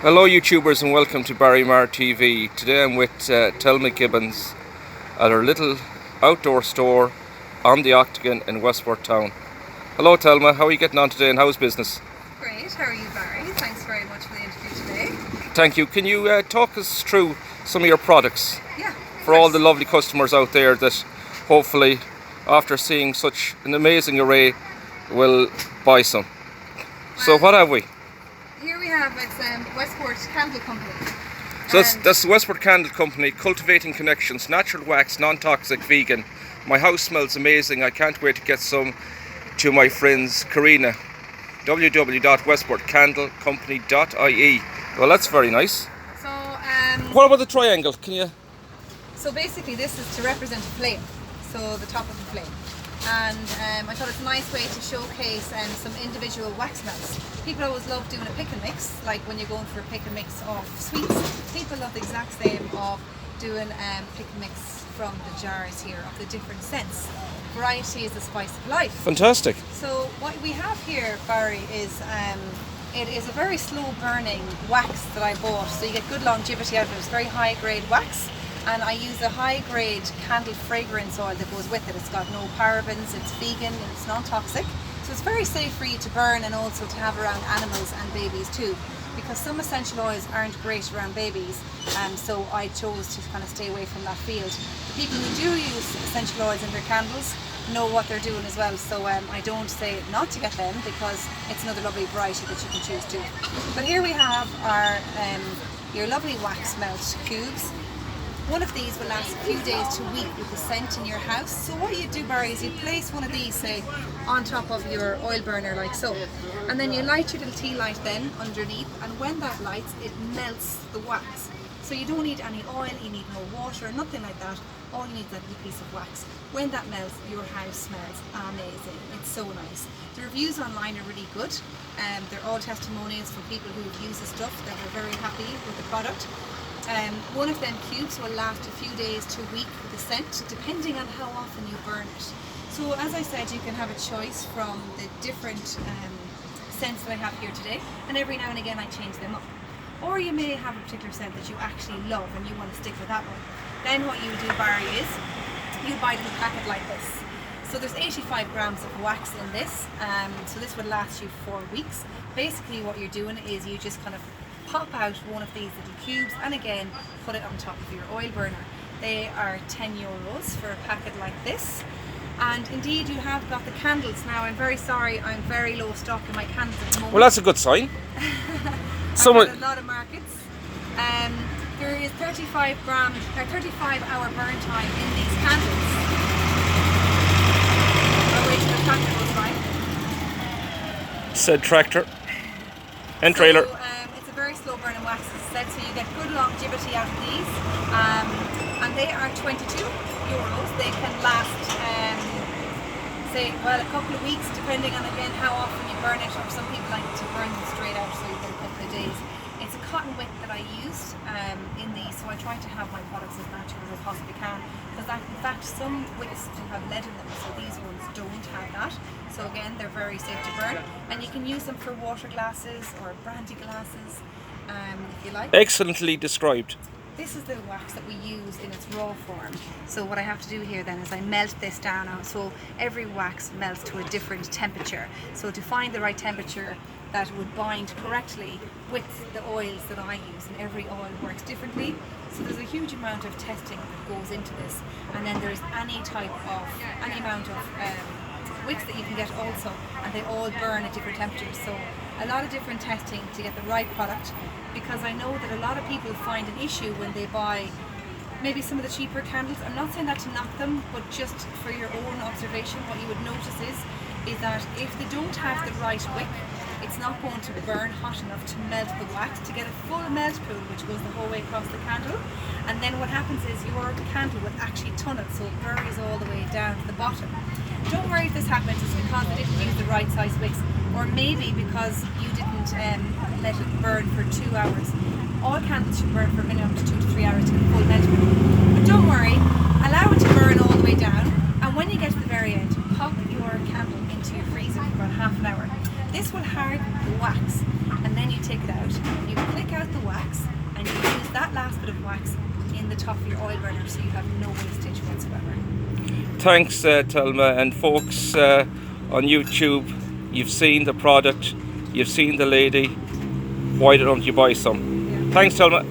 Hello YouTubers and welcome to Barrymar TV. Today I'm with Thelma Gibbons at her little outdoor store on the Octagon in Westport town. Hello Thelma, how are you getting on today and how's business? Great, how are you, Barry? Thanks very much for the interview today. Thank you. Can you talk us through some of your products Yeah, for all the lovely customers out there that hopefully after seeing such an amazing array will buy some? So what have we? Here we have Westport Candle Company. So that's the Westport Candle Company, cultivating connections, natural wax, non-toxic, vegan. My house smells amazing. I can't wait to get some to my friends Karina. www.westportcandlecompany.ie. Well, that's very nice. So, What about the triangle? Can you? so basically this is to represent a flame, so the top of the flame. And I thought it's a nice way to showcase some individual wax melts. People always love doing a pick and mix, like when you're going for a pick and mix of sweets. People love the exact same of doing pick and mix from the jars here of the different scents. Variety is the spice of life. Fantastic. So what we have here, Barry, is it is a very slow burning wax that I bought, so you get good longevity out of it. It's very high grade wax, and I use a high grade candle fragrance oil that goes with it. It's got no parabens, it's vegan and it's non-toxic, so it's very safe for you to burn and also to have around animals and babies too, because some essential oils aren't great around babies, so I chose to kind of stay away from that field. The people who do use essential oils in their candles know what they're doing as well, so I don't say not to get them because it's another lovely variety that you can choose too. But here we have our your lovely wax melt cubes. One of these will last a few days to a week with the scent in your house. So what you do, Barry, is you place one of these, say, on top of your oil burner like so, and then you light your little tea light then underneath, and when that lights, it melts the wax. So you don't need any oil, you need no water, nothing like that. All you need is that little piece of wax. When that melts, your house smells amazing. It's so nice. The reviews online are really good. They're all testimonials from people who have used the stuff that are very happy with the product. One of them cubes will last a few days to a week with the scent, depending on how often you burn it. So as I said, you can have a choice from the different scents that I have here today, and every now and again I change them up. Or you may have a particular scent that you actually love and you want to stick with that one. Then what you do, Barry, is you buy a little packet like this. So there's 85 grams of wax in this, so this would last you 4 weeks. Basically what you're doing is you just kind of pop out one of these little cubes and again put it on top of your oil burner. They are €10 for a packet like this. And indeed you have got the candles. Now I'm very sorry, I'm very low stock in my candles at the moment. Well, that's a good sign. I've got a lot of markets. There is 35-hour burn time in these candles. I'll wait till the tractor goes by. Said tractor and trailer. So, it's a very slow burning wax, as I said, so you get good longevity out of these. And they are €22. They can last, say, well, a couple of weeks, depending on again how often you burn it, or some people like to burn them straight out, so you get a couple of days. It's a cotton wick that I used in these, so I try to have my products as natural as I possibly can, because in fact some wicks do have lead in them, so these ones don't have that. So again, they're very safe to burn, and you can use them for water glasses or brandy glasses, if you like. Excellently described. This is the wax that we use in its raw form. So what I have to do here then is I melt this down. So every wax melts to a different temperature. So to find the right temperature that would bind correctly with the oils that I use, and every oil works differently. So there's a huge amount of testing that goes into this. And then there's any amount of wicks that you can get also, and they all burn at different temperatures. So a lot of different testing to get the right product, because I know that a lot of people find an issue when they buy maybe some of the cheaper candles. I'm not saying that to knock them, but just for your own observation, what you would notice is that if they don't have the right wick, it's not going to burn hot enough to melt the wax to get a full melt pool which goes the whole way across the candle. And then what happens is your candle will actually tunnel, so it buries all the way down to the bottom. Don't worry if this happens, it's because they didn't use the right size wicks, or maybe because you didn't let it burn for 2 hours. All candles should burn for a minimum of 2 to 3 hours to get a full melt pool. But don't worry, allow it to burn all the way down, and when you get to the very end, pop your candle into your freezer for about half an hour. This will harden the wax, and then you take it out, you click out the wax in the top of your oil burner, so you have no wastage whatsoever. Thanks, Thelma. And folks on YouTube, you've seen the product, you've seen the lady. Why don't you buy some? Yeah. Thanks, Thelma.